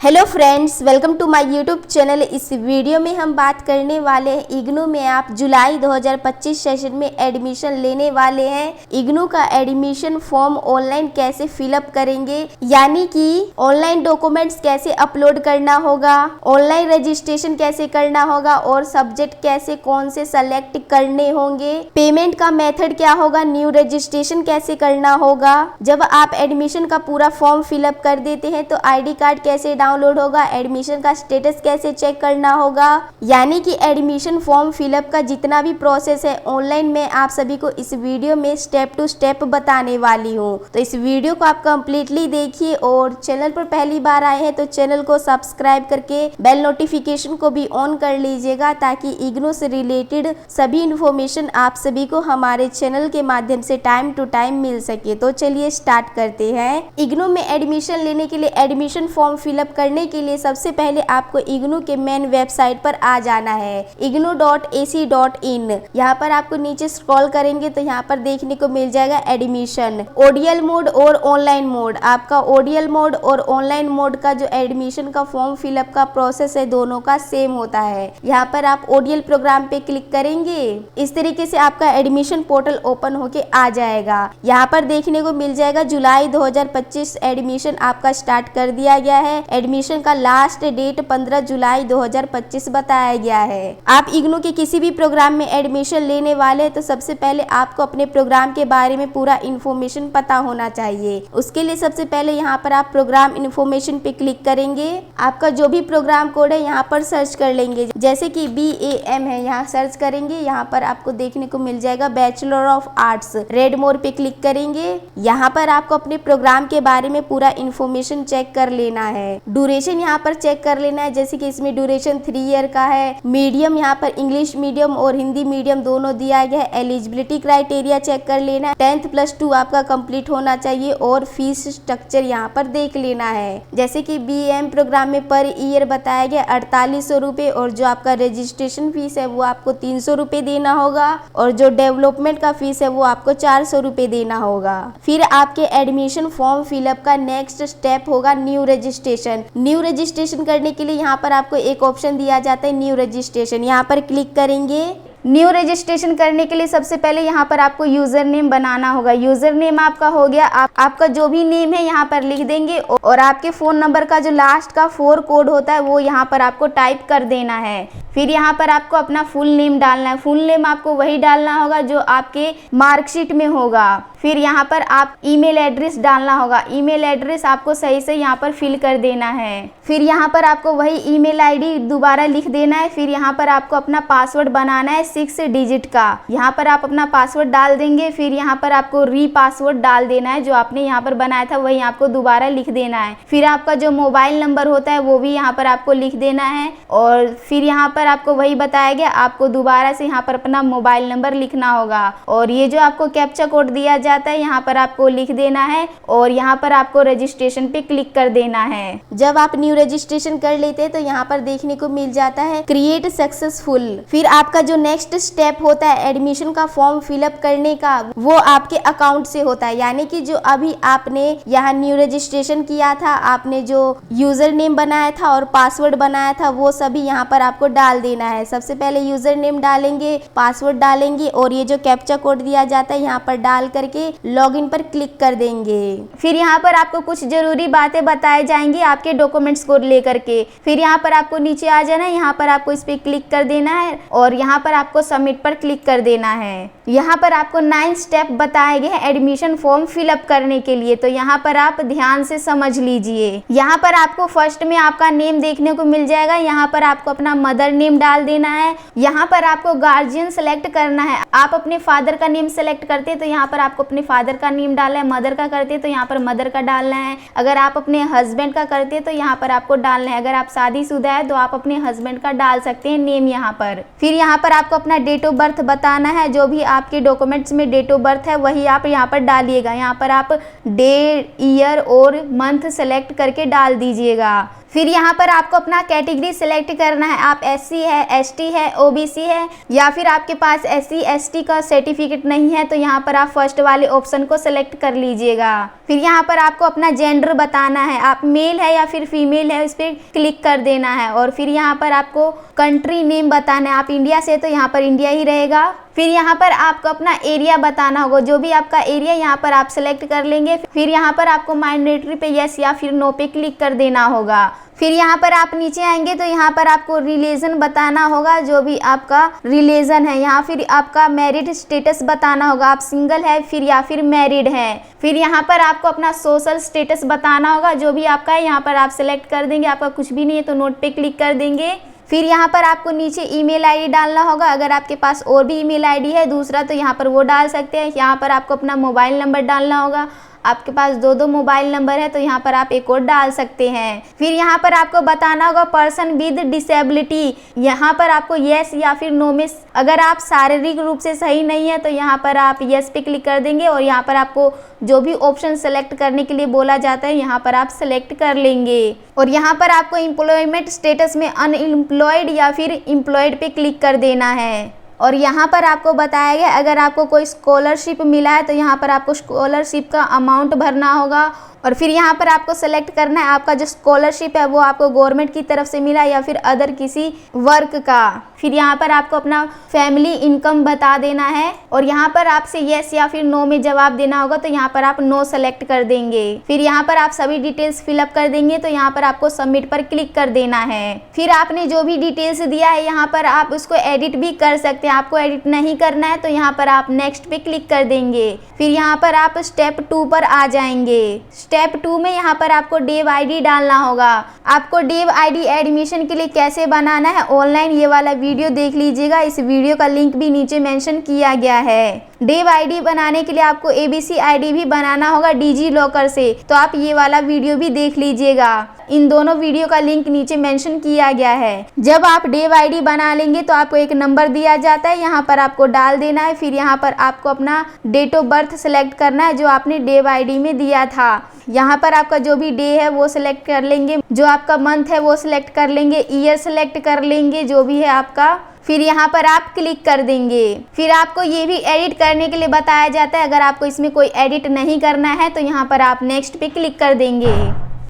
Hello friends, welcome to my YouTube channel. इस video में हम बात करने वाले हैं इग्नू में आप जुलाई 2025 सेशन में एडमिशन लेने वाले हैं। इग्नू का एडमिशन फॉर्म ऑनलाइन कैसे फिलअप करेंगे, यानी कि ऑनलाइन डॉक्यूमेंट्स कैसे अपलोड करना होगा, ऑनलाइन रजिस्ट्रेशन कैसे करना होगा और सब्जेक्ट कैसे कौन से सेलेक्ट करने होंगे, पेमेंट का मेथड क्या होगा, न्यू रजिस्ट्रेशन कैसे करना होगा, जब आप एडमिशन का पूरा फॉर्म फिलअप कर देते हैं तो ID कार्ड कैसे डाउनलोड होगा, एडमिशन का स्टेटस कैसे चेक करना होगा, यानी कि एडमिशन फॉर्म फिलअप का जितना भी प्रोसेस है ऑनलाइन में आप सभी को इस वीडियो में स्टेप टू स्टेप बताने वाली हूँ। तो इस वीडियो को आप कंप्लीटली देखिए और चैनल पर पहली बार आए हैं तो चैनल को सब्सक्राइब करके बेल नोटिफिकेशन को भी ऑन कर लीजिएगा ताकि इग्नू से रिलेटेड सभी इंफॉर्मेशन आप सभी को हमारे चैनल के माध्यम से टाइम टू टाइम मिल सके। तो चलिए स्टार्ट करते हैं। इग्नू में एडमिशन लेने के लिए एडमिशन फॉर्म फिलअप करने के लिए सबसे पहले आपको इग्नू के मेन वेबसाइट पर आ जाना है ignou.ac.in। यहाँ पर आपको नीचे स्क्रॉल करेंगे तो यहाँ पर देखने को मिल जाएगा एडमिशन, ओडीएल मोड और ऑनलाइन मोड। आपका ओडीएल मोड और ऑनलाइन मोड का जो एडमिशन का फॉर्म फिलअप का प्रोसेस है दोनों का सेम होता है। यहाँ पर आप ओडीएल प्रोग्राम पे क्लिक करेंगे, इस तरीके से आपका एडमिशन पोर्टल ओपन होके आ जाएगा। यहाँ पर देखने को मिल जाएगा जुलाई 2025 एडमिशन आपका स्टार्ट कर दिया गया है। एडमिशन का लास्ट डेट 15 जुलाई 2025 बताया गया है। आप इग्नू के किसी भी प्रोग्राम में एडमिशन लेने वाले हैं तो सबसे पहले आपको अपने प्रोग्राम के बारे में पूरा इन्फॉर्मेशन पता होना चाहिए। उसके लिए सबसे पहले यहाँ पर आप प्रोग्राम इन्फॉर्मेशन पे क्लिक करेंगे। आपका जो भी प्रोग्राम कोड है यहाँ पर सर्च कर लेंगे, जैसे कि BAM है, यहाँ सर्च करेंगे। यहाँ पर आपको देखने को मिल जाएगा बैचलर ऑफ आर्ट्स, रेड मोर पे क्लिक करेंगे। यहाँ पर आपको अपने प्रोग्राम के बारे में पूरा इन्फॉर्मेशन चेक कर लेना है। ड्यूरेशन यहाँ पर चेक कर लेना है, जैसे कि इसमें ड्यूरेशन 3 ईयर का है। मीडियम यहाँ पर इंग्लिश मीडियम और हिंदी मीडियम दोनों दिया गया है। एलिजिबिलिटी क्राइटेरिया चेक कर लेना है, 10th + 2 आपका कंप्लीट होना चाहिए और फीस स्ट्रक्चर यहाँ पर देख लेना है। जैसे कि BAM प्रोग्राम में पर ईयर बताया गया 4800 रुपये और जो आपका रजिस्ट्रेशन फीस है वो आपको 300 रुपये देना होगा और जो डेवलपमेंट का फीस है वो आपको 400 रुपये देना होगा। फिर आपके एडमिशन फॉर्म फिलअप का नेक्स्ट स्टेप होगा न्यू रजिस्ट्रेशन। न्यू रजिस्ट्रेशन करने के लिए यहाँ पर आपको एक ऑप्शन दिया जाता है न्यू रजिस्ट्रेशन, यहाँ पर क्लिक करेंगे। न्यू रजिस्ट्रेशन करने के लिए सबसे पहले यहाँ पर आपको यूजर नेम बनाना होगा। यूजर नेम आपका हो गया, आपका जो भी नेम है यहाँ पर लिख देंगे और आपके फोन नंबर का जो लास्ट का 4 कोड होता है वो यहाँ पर आपको टाइप कर देना है। फिर यहाँ पर आपको अपना फुल नेम डालना है। फुल नेम आपको वही डालना होगा जो आपके मार्कशीट में होगा। फिर यहाँ पर आप ईमेल एड्रेस डालना होगा। ईमेल एड्रेस आपको सही से यहाँ पर फिल कर देना है। फिर यहाँ पर आपको वही ईमेल आईडी दोबारा लिख देना है। फिर यहाँ पर आपको अपना पासवर्ड बनाना है 6 डिजिट का। यहाँ पर आप अपना पासवर्ड डाल देंगे। फिर यहाँ पर आपको पासवर्ड डाल देना है, जो आपने यहाँ पर बनाया था वही आपको दोबारा लिख देना है। फिर आपका जो मोबाइल नंबर होता है वो भी यहाँ पर आपको लिख देना है और फिर यहाँ पर आपको वही बताया गया, आपको दोबारा से यहाँ पर अपना मोबाइल नंबर लिखना होगा और ये जो आपको कैप्चा कोड दिया जाता है यहाँ पर आपको लिख देना है और यहाँ पर आपको रजिस्ट्रेशन पे क्लिक कर देना है। जब आप न्यू रजिस्ट्रेशन कर लेते हैं तो यहाँ पर देखने को मिल जाता है क्रिएट सक्सेसफुल। फिर आपका जो नेक्स्ट स्टेप होता है एडमिशन का फॉर्म फिलअप करने का वो आपके अकाउंट से होता है, यानी कि जो अभी आपने यहाँ न्यू रजिस्ट्रेशन किया था, आपने जो यूजर नेम बनाया था और पासवर्ड बनाया था वो सभी यहाँ पर आपको डाल देना है। सबसे पहले यूजर नेम डालेंगे, पासवर्ड डालेंगे और ये जो कैप्चा कोड दिया जाता है यहाँ पर डाल करके लॉगिन पर क्लिक कर देंगे। फिर यहाँ पर आपको कुछ जरूरी बातें बताई जाएंगी आपके डॉक्यूमेंट्स को लेकर के। फिर यहाँ पर आपको नीचे आ जाना है, यहाँ पर आपको इस पे क्लिक कर देना है और यहाँ पर आपको सबमिट पर क्लिक कर देना है। यहाँ पर आपको 9 स्टेप बताए गए हैं एडमिशन फॉर्म फिलअप करने के लिए, तो यहाँ पर आप ध्यान से समझ लीजिए। यहाँ पर आपको फर्स्ट में आपका नेम देखने को मिल जाएगा। यहाँ पर आपको अपना मदर नेम डाल देना है। यहाँ पर आपको गार्जियन सेलेक्ट करना है। आप अपने फादर का नेम सेलेक्ट करते तो यहाँ पर आपको अपने फादर का नेम डालना है। मदर का करते तो यहाँ पर मदर का डालना है। अगर आप अपने हस्बैंड का करते तो यहाँ पर आपको डालना है। अगर आप शादीशुदा है तो आप अपने हस्बैंड का डाल सकते हैं नेम यहाँ पर। फिर यहाँ पर आपको अपना डेट ऑफ बर्थ बताना है। जो भी आपके डॉक्यूमेंट्स में डेट ऑफ बर्थ है वही आप यहाँ पर डालिएगा। यहाँ पर आप डे, ईयर और मंथ सेलेक्ट करके डाल दीजिएगा। फिर यहाँ पर आपको अपना कैटेगरी सिलेक्ट करना है। आप SC है, ST है, OBC है, या फिर आपके पास SC ST का सर्टिफिकेट नहीं है तो यहाँ पर आप फर्स्ट वाले ऑप्शन को सिलेक्ट कर लीजिएगा। फिर यहाँ पर आपको अपना जेंडर बताना है, आप मेल है या फिर फीमेल है, उस पर क्लिक कर देना है। और फिर यहाँ पर आपको कंट्री नेम बताना है, आप इंडिया से तो यहाँ पर इंडिया ही रहेगा। फिर यहाँ पर आपको अपना एरिया बताना होगा, जो भी आपका एरिया यहाँ पर आप सिलेक्ट कर लेंगे। फिर यहाँ पर आपको मैंडेटरी पे यस या फिर नो पे क्लिक कर देना होगा। फिर यहाँ पर आप नीचे आएंगे तो यहाँ पर आपको रिलीजन बताना होगा, जो भी आपका रिलीजन है। यहाँ फिर आपका मैरिड स्टेटस बताना होगा, आप सिंगल है फिर या फिर मैरिड है। फिर यहाँ पर आपको अपना सोशल स्टेटस बताना होगा, जो भी आपका है यहाँ पर आप सिलेक्ट कर देंगे। आपका कुछ भी नहीं है तो नोट पे क्लिक कर देंगे। फिर यहाँ पर आपको नीचे ईमेल आईडी डालना होगा, अगर आपके पास और भी ईमेल आईडी है दूसरा तो यहाँ पर वो डाल सकते हैं। यहाँ पर आपको अपना मोबाइल नंबर डालना होगा, आपके पास दो मोबाइल नंबर है तो यहाँ पर आप एक और डाल सकते हैं। फिर यहाँ पर आपको बताना होगा पर्सन विद डिसेबिलिटी, यहाँ पर आपको यस या फिर नो में, अगर आप शारीरिक रूप से सही नहीं है तो यहाँ पर आप यस पे क्लिक कर देंगे। और यहाँ पर आपको जो भी ऑप्शन सेलेक्ट करने के लिए बोला जाता है यहाँ पर आप सेलेक्ट कर लेंगे। और यहाँ पर आपको एम्प्लॉयमेंट स्टेटस में अनएम्प्लॉयड या फिर एम्प्लॉयड पे क्लिक कर देना है। और यहाँ पर आपको बताया गया अगर आपको कोई स्कॉलरशिप मिला है तो यहाँ पर आपको स्कॉलरशिप का अमाउंट भरना होगा। और फिर यहाँ पर आपको सेलेक्ट करना है आपका जो स्कॉलरशिप है वो आपको गवर्नमेंट की तरफ से मिला या फिर अदर किसी वर्क का। फिर यहाँ पर आपको अपना फैमिली इनकम बता देना है और यहाँ पर आपसे यस या फिर नो में जवाब देना होगा तो यहाँ पर आप नो सेलेक्ट कर देंगे। फिर यहाँ पर आप सभी डिटेल्स फिलअप कर देंगे तो यहाँ पर आपको सबमिट पर क्लिक कर देना है। फिर आपने जो भी डिटेल्स दिया है यहाँ पर आप उसको एडिट भी कर सकते हैं। आपको एडिट नहीं करना है तो यहाँ पर आप नेक्स्ट पे क्लिक कर देंगे। फिर यहाँ पर आप स्टेप 2 पर आ जाएंगे। स्टेप 2 में यहाँ पर आपको डेव आईडी डालना होगा। आपको डेव आईडी एडमिशन के लिए कैसे बनाना है ऑनलाइन ये वाला वीडियो देख लीजिएगा, इस वीडियो का लिंक भी नीचे मेंशन किया गया है। डेव आईडी बनाने के लिए आपको ABC आईडी भी बनाना होगा डिजी लॉकर से, तो आप ये वाला वीडियो भी देख लीजिएगा। इन दोनों वीडियो का लिंक नीचे मेंशन किया गया है। जब आप डेव आईडी बना लेंगे तो आपको एक नंबर दिया जाता है, यहाँ पर आपको डाल देना है। फिर यहाँ पर आपको अपना डेट ऑफ बर्थ सेलेक्ट करना है जो आपने डेव आईडी में दिया था। यहाँ पर आपका जो भी डे है वो सिलेक्ट कर लेंगे, जो आपका मंथ है वो सिलेक्ट कर लेंगे, ईयर सेलेक्ट कर लेंगे जो भी है आपका। फिर यहाँ पर आप क्लिक कर देंगे। फिर आपको ये भी एडिट करने के लिए बताया जाता है, अगर आपको इसमें कोई एडिट नहीं करना है तो यहाँ पर आप नेक्स्ट पे क्लिक कर देंगे।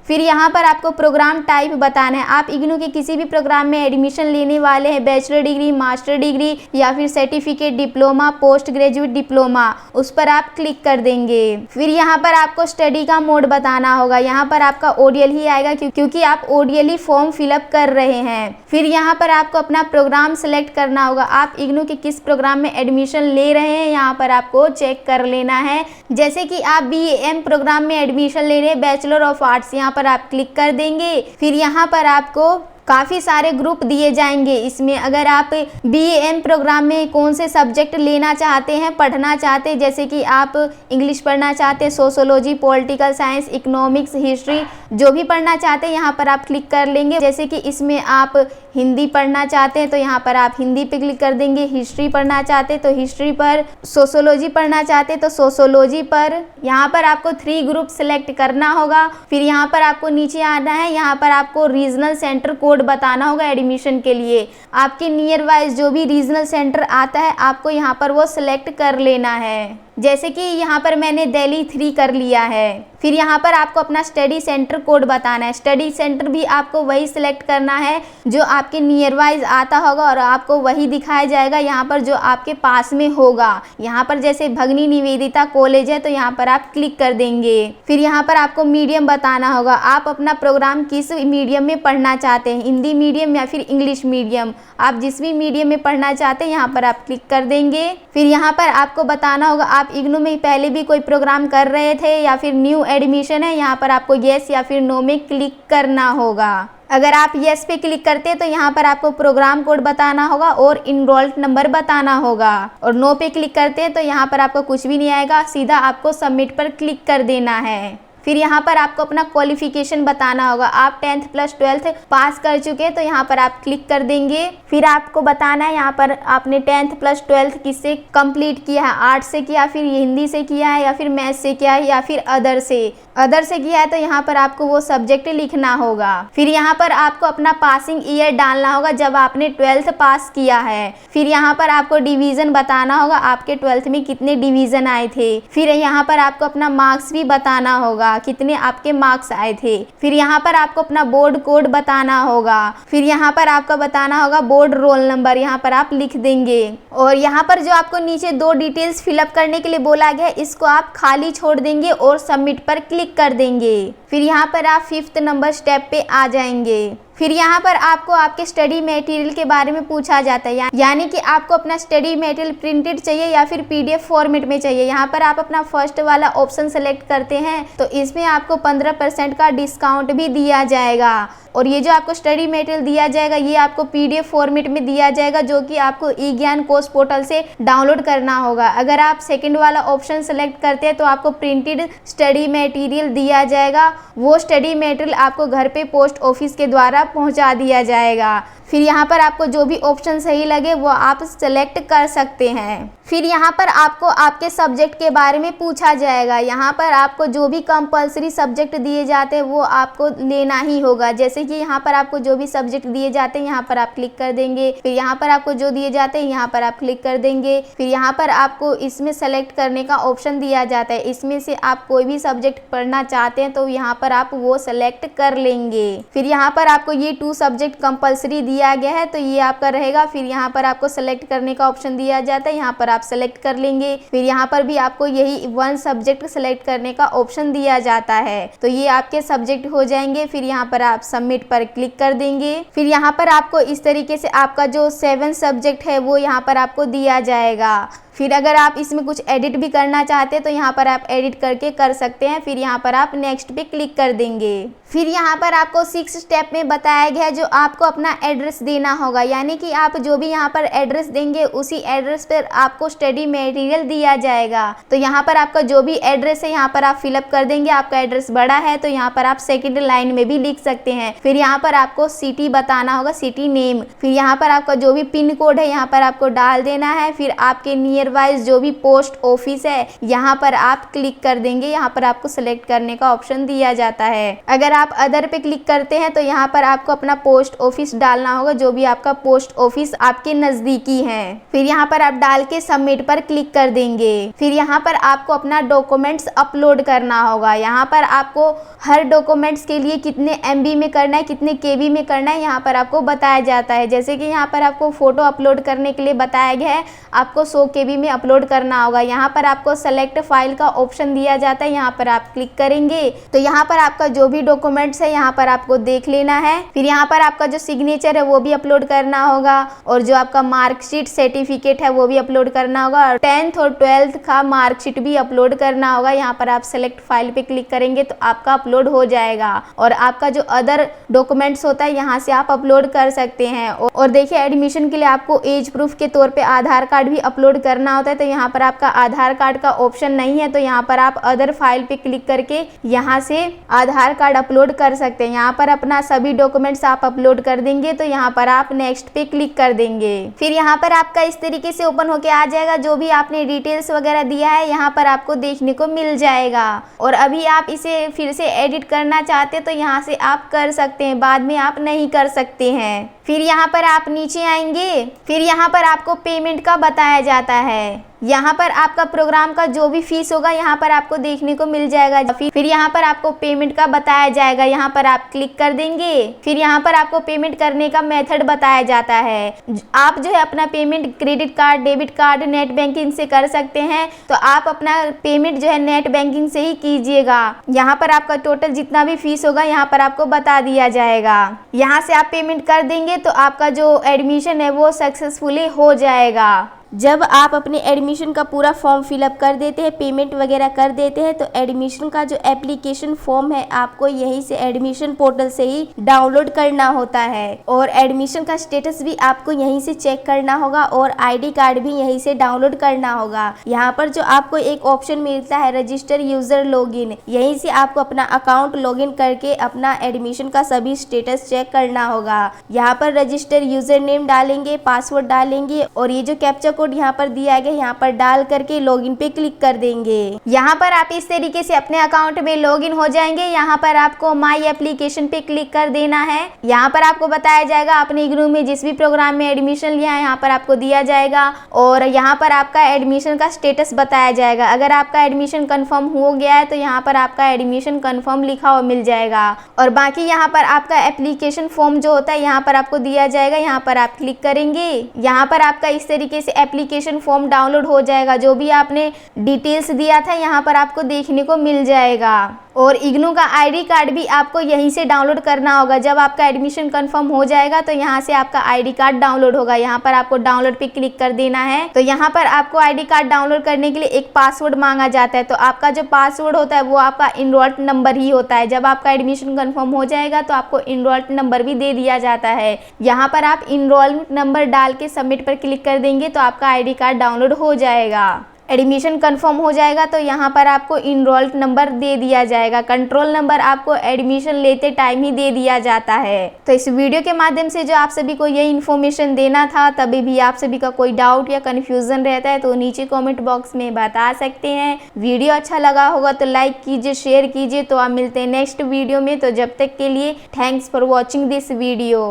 फिर यहाँ पर आपको प्रोग्राम टाइप बताना है। आप इग्नू के किसी भी प्रोग्राम में एडमिशन लेने वाले हैं, बैचलर डिग्री, मास्टर डिग्री या फिर certificate, diploma, post graduate diploma, उस पर आप क्लिक कर देंगे। फिर यहाँ पर आपको स्टडी का मोड बताना होगा। यहाँ पर आपका ODL ही आएगा क्योंकि आप ODL ही फॉर्म फिलअप कर रहे हैं। फिर यहाँ पर आपको अपना प्रोग्राम सेलेक्ट करना होगा। आप इग्नू के किस प्रोग्राम में एडमिशन ले रहे हैं यहाँ पर आपको चेक कर लेना है। जैसे कि आप BAM प्रोग्राम में एडमिशन ले रहे हैं, बैचलर ऑफ आर्ट्स, यहाँ पर आप क्लिक कर देंगे। फिर यहाँ पर आपको काफ़ी सारे ग्रुप दिए जाएंगे। इसमें अगर आप BAM प्रोग्राम में कौन से सब्जेक्ट लेना चाहते हैं, पढ़ना चाहते हैं, जैसे कि आप इंग्लिश पढ़ना चाहते हैं, sociology, political science, economics, history, जो भी पढ़ना चाहते हैं यहाँ पर आप क्लिक कर लेंगे। जैसे कि इसमें आप हिंदी पढ़ना चाहते हैं तो यहाँ पर आप हिंदी पे क्लिक कर देंगे, हिस्ट्री पढ़ना चाहते हैं तो हिस्ट्री पर, सोशोलॉजी पढ़ना चाहते हैं तो सोशोलॉजी पर। यहाँ पर आपको 3 ग्रुप सेलेक्ट करना होगा। फिर यहाँ पर आपको नीचे आना है, यहाँ पर आपको रीजनल सेंटर कोड बताना होगा एडमिशन के लिए। आपके नियर वाइज जो भी रीजनल सेंटर आता है आपको यहाँ पर वो सिलेक्ट कर लेना है। जैसे कि यहाँ पर मैंने दिल्ली 3 कर लिया है। फिर यहाँ पर आपको अपना स्टडी सेंटर कोड बताना है। स्टडी सेंटर भी आपको वही सिलेक्ट करना है जो आपके नियर वाइज आता होगा और आपको वही दिखाया जाएगा यहाँ पर जो आपके पास में होगा। यहाँ पर जैसे भगनी निवेदिता कॉलेज है तो यहाँ पर आप क्लिक कर देंगे। फिर यहाँ पर आपको मीडियम बताना होगा। आप अपना प्रोग्राम किस मीडियम में पढ़ना चाहते हैं, हिंदी मीडियम या फिर इंग्लिश मीडियम, आप जिस भी मीडियम में पढ़ना चाहते हैं यहाँ पर आप क्लिक कर देंगे। फिर यहाँ पर आपको बताना होगा आप इग्नू में पहले भी कोई प्रोग्राम कर रहे थे या फिर न्यू एडमिशन है, यहाँ पर आपको येस या फिर नो में क्लिक करना होगा। अगर आप येस पे क्लिक करते हैं तो यहाँ पर आपको प्रोग्राम कोड बताना होगा और इनरोल्ड नंबर बताना होगा। और नो पे क्लिक करते हैं तो यहाँ पर आपको कुछ भी नहीं आएगा, सीधा आपको सबमिट पर क्लिक कर देना है। फिर यहाँ पर आपको अपना क्वालिफिकेशन बताना होगा। आप 10th प्लस 12th पास कर चुके हैं तो यहाँ पर आप क्लिक कर देंगे। फिर आपको बताना है यहाँ पर आपने 10th प्लस 12th किससे कंप्लीट किया है, आर्ट्स से किया, फिर हिंदी से किया है, या फिर मैथ से किया है, या फिर अदर से किया है, तो यहाँ पर आपको वो सब्जेक्ट लिखना होगा। फिर यहाँ पर आपको अपना पासिंग ईयर डालना होगा जब आपने 12th पास किया है। फिर यहाँ पर आपको डिवीजन बताना होगा, आपके 12th में कितने डिवीजन आए थे। फिर यहाँ पर आपको अपना मार्क्स भी बताना होगा, कितने आपके मार्क्स आए थे। फिर यहाँ पर आपको अपना बोर्ड कोड बताना होगा। फिर यहाँ पर आपको बताना होगा बोर्ड रोल नंबर, यहाँ पर आप लिख देंगे। और यहाँ पर जो आपको नीचे 2 डिटेल्स फिलअप करने के लिए बोला गया है, इसको आप खाली छोड़ देंगे और सबमिट पर क्लिक कर देंगे। फिर यहाँ पर आप 5th नंबर स्टेप पे आ जाएंगे। फिर यहाँ पर आपको आपके स्टडी मटेरियल के बारे में पूछा जाता है, यानी कि आपको अपना स्टडी मटेरियल प्रिंटेड चाहिए या फिर PDF फॉर्मेट में चाहिए। यहाँ पर आप अपना फर्स्ट वाला ऑप्शन सेलेक्ट करते हैं तो इसमें आपको 15% का डिस्काउंट भी दिया जाएगा। और ये जो आपको स्टडी मटेरियल दिया जाएगा ये आपको PDF फॉर्मेट में दिया जाएगा, जो कि आपको ई-ज्ञान कोर्स पोर्टल से डाउनलोड करना होगा। अगर आप सेकंड वाला ऑप्शन सेलेक्ट करते हैं तो आपको प्रिंटेड स्टडी मटेरियल दिया जाएगा। वो स्टडी मटेरियल आपको घर पे पोस्ट ऑफिस के द्वारा पहुंचा दिया जाएगा। फिर यहाँ पर आपको जो भी ऑप्शन सही लगे वो आप सेलेक्ट कर सकते हैं। फिर यहाँ पर आपको आपके सब्जेक्ट के बारे में पूछा जाएगा। यहाँ पर आपको जो भी कंपलसरी सब्जेक्ट दिए जाते हैं वो आपको लेना ही होगा। जैसे कि यहाँ पर आपको जो भी सब्जेक्ट दिए जाते हैं यहाँ पर आप क्लिक कर देंगे। फिर यहाँ पर आपको जो दिए जाते हैं यहाँ पर आप क्लिक कर देंगे। फिर यहाँ पर आपको इसमें सेलेक्ट करने का ऑप्शन दिया जाता है, इसमें से आप कोई भी सब्जेक्ट पढ़ना चाहते हैं तो यहाँ पर आप वो सेलेक्ट कर लेंगे। फिर यहाँ पर आपको ये 2 सब्जेक्ट कंपलसरी दिया गया है तो ये आपका रहेगा। फिर यहाँ पर आपको सेलेक्ट करने का ऑप्शन दिया जाता है, यहाँ पर आप सेलेक्ट कर लेंगे। फिर यहाँ पर भी आपको यही 1 सब्जेक्ट सेलेक्ट करने का ऑप्शन दिया जाता है तो ये आपके सब्जेक्ट हो जाएंगे। फिर यहाँ पर आप सबमिट पर क्लिक कर देंगे। फिर यहाँ पर आपको इस तरीके से आपका जो 7 सब्जेक्ट है वो यहाँ पर आपको दिया जाएगा। फिर अगर आप इसमें कुछ एडिट भी करना चाहते हैं तो यहाँ पर आप एडिट करके कर सकते हैं। फिर यहाँ पर आप नेक्स्ट पे क्लिक कर देंगे। फिर यहाँ पर आपको 6 स्टेप में बताया गया है जो आपको अपना एड्रेस देना होगा, यानी कि आप जो भी यहाँ पर एड्रेस देंगे उसी एड्रेस पर आपको स्टडी मटेरियल दिया जाएगा। तो यहाँ पर आपका जो भी एड्रेस है यहाँ पर आप फिलअप कर देंगे। आपका एड्रेस बड़ा है तो यहाँ पर आप सेकेंड लाइन में भी लिख सकते हैं। फिर यहाँ पर आपको सिटी बताना होगा, सिटी नेम। फिर यहाँ पर आपका जो भी पिन कोड है यहाँ पर आपको डाल देना है। फिर आपके नियर वाइज जो भी पोस्ट ऑफिस है यहाँ पर आप क्लिक कर देंगे। यहाँ पर आपको सिलेक्ट करने का ऑप्शन दिया जाता है। अगर आप अदर पे क्लिक करते हैं तो यहाँ पर आपको अपना पोस्ट ऑफिस डालना होगा, जो भी आपका पोस्ट ऑफिस आपके नजदीकी है। फिर यहाँ पर आप डाल के सबमिट पर क्लिक कर देंगे। फिर यहाँ पर आपको अपना डॉक्यूमेंट्स अपलोड करना होगा। यहाँ पर आपको हर डॉक्यूमेंट्स के लिए कितने MB में करना है, कितने KB में करना है यहाँ पर आपको बताया जाता है। जैसे कि यहाँ पर आपको फोटो अपलोड करने के लिए बताया गया है, आपको 100 KB में अपलोड करना होगा। यहाँ पर आपको सेलेक्ट फाइल का ऑप्शन दिया जाता है, यहाँ पर आप क्लिक करेंगे तो यहाँ पर आपका जो भी डॉक्यूमेंट्स है यहाँ पर आपको देख लेना है। फिर यहाँ पर आपका जो सिग्नेचर है वो भी अपलोड करना होगा और जो आपका मार्कशीट सर्टिफिकेट है वो भी अपलोड करना होगा और 10th और 12th का मार्कशीट भी अपलोड करना होगा। यहाँ पर आप सेलेक्ट फाइल पे क्लिक करेंगे तो आपका अपलोड हो जाएगा और आपका जो अदर डॉक्यूमेंट्स होता है यहाँ से आप अपलोड कर सकते हैं। और देखिए एडमिशन के लिए आपको एज प्रूफ के तौर पे आधार कार्ड भी अपलोड करना होता है, तो यहाँ पर आपका आधार कार्ड का ऑप्शन नहीं है तो यहाँ पर आप अदर फाइल पे क्लिक करके यहाँ से आधार कार्ड अपलोड कर सकते हैं। यहाँ पर अपना सभी डॉक्यूमेंट्स आप अपलोड कर देंगे तो यहाँ पर आप नेक्स्ट पे क्लिक कर देंगे। फिर यहाँ पर आपका इस तरीके से ओपन होके आ जाएगा। जो भी आपने डिटेल्स वगैरह दिया है यहाँ पर आपको देखने को मिल जाएगा और अभी आप इसे फिर से एडिट करना चाहते हैं तो यहाँ से आप कर सकते हैं, बाद में आप नहीं कर सकते हैं। फिर यहाँ पर आप नीचे आएंगे। फिर यहाँ पर आपको पेमेंट का बताया जाता है। यहाँ पर आपका प्रोग्राम का जो भी फीस होगा यहाँ पर आपको देखने को मिल जाएगा। फिर यहाँ पर आपको पेमेंट का बताया जाएगा, यहाँ पर आप क्लिक कर देंगे। फिर यहाँ पर आपको पेमेंट करने का मेथड बताया जाता है। आप जो है अपना payment credit card, debit card, net banking से कर सकते हैं, तो आप अपना पेमेंट जो है नेट बैंकिंग से ही कीजिएगा। यहाँ पर आपका टोटल जितना भी फीस होगा यहाँ पर आपको बता दिया जाएगा। यहाँ से आप पेमेंट कर देंगे तो आपका जो एडमिशन है वो सक्सेसफुली हो जाएगा। जब आप अपने एडमिशन का पूरा फॉर्म फिलअप कर देते हैं, पेमेंट वगैरह कर देते हैं, तो एडमिशन का जो एप्लीकेशन फॉर्म है आपको यहीं से एडमिशन पोर्टल से ही डाउनलोड करना होता है और एडमिशन का स्टेटस भी आपको यहीं से चेक करना होगा और आईडी कार्ड भी यहीं से डाउनलोड करना होगा। यहाँ पर जो आपको एक ऑप्शन मिलता है रजिस्टर यूजर लॉगिन, यहीं से आपको अपना अकाउंट लॉगिन करके अपना एडमिशन का सभी स्टेटस चेक करना होगा। यहाँ पर रजिस्टर यूजर नेम डालेंगे, पासवर्ड डालेंगे और ये जो कैप्चा कोड यहाँ पर दिया गया यहाँ पर डाल करके लॉगिन पे क्लिक कर देंगे। यहाँ पर आप इस तरीके से अपने अकाउंट में लॉगिन हो जाएंगे। यहाँ पर आपको माई एप्लीकेशन पे क्लिक कर देना है। यहाँ पर आपको बताया जाएगा अपने इग्नू में जिस भी प्रोग्राम में एडमिशन लिया है यहाँ पर आपको दिया जाएगा और यहाँ पर आपका एडमिशन का स्टेटस बताया जाएगा। अगर आपका एडमिशन कंफर्म हो गया है तो यहाँ पर आपका एडमिशन कंफर्म लिखा हुआ मिल जाएगा और बाकी यहाँ पर आपका एप्लीकेशन फॉर्म जो होता है यहाँ पर आपको दिया जाएगा। यहाँ पर आप क्लिक करेंगे, यहाँ पर आपका इस तरीके से एप्लीकेशन फॉर्म डाउनलोड हो जाएगा। जो भी आपने डिटेल्स दिया था यहाँ पर आपको देखने को मिल जाएगा और इग्नू का आईडी कार्ड भी आपको यहीं से डाउनलोड करना होगा। जब आपका एडमिशन कंफर्म हो जाएगा तो यहाँ से आपका आईडी कार्ड डाउनलोड होगा। यहाँ पर आपको डाउनलोड पे क्लिक कर देना है। तो यहाँ पर आपको आईडी कार्ड डाउनलोड करने के लिए एक पासवर्ड मांगा जाता है। तो आपका जो पासवर्ड होता है वो आपका इनरोल्ड नंबर ही होता है। जब आपका एडमिशन कंफर्म हो जाएगा तो आपको इनरोल्ड नंबर भी दे दिया जाता है। यहाँ पर आप इनरोलमेंट नंबर डाल के सबमिट पर क्लिक कर देंगे तो आपका आईडी कार्ड डाउनलोड हो जाएगा। एडमिशन कंफर्म हो जाएगा तो यहाँ पर आपको इनरोल्ड नंबर दे दिया जाएगा। कंट्रोल नंबर आपको एडमिशन लेते टाइम ही दे दिया जाता है। तो इस वीडियो के माध्यम से जो आप सभी को ये इन्फॉर्मेशन देना था, तभी भी आप सभी का कोई डाउट या कन्फ्यूजन रहता है तो नीचे कमेंट बॉक्स में बता सकते हैं। वीडियो अच्छा लगा होगा तो लाइक कीजिए, शेयर कीजिए। तो आप मिलते हैं नेक्स्ट वीडियो में। तो जब तक के लिए thanks for watching this video.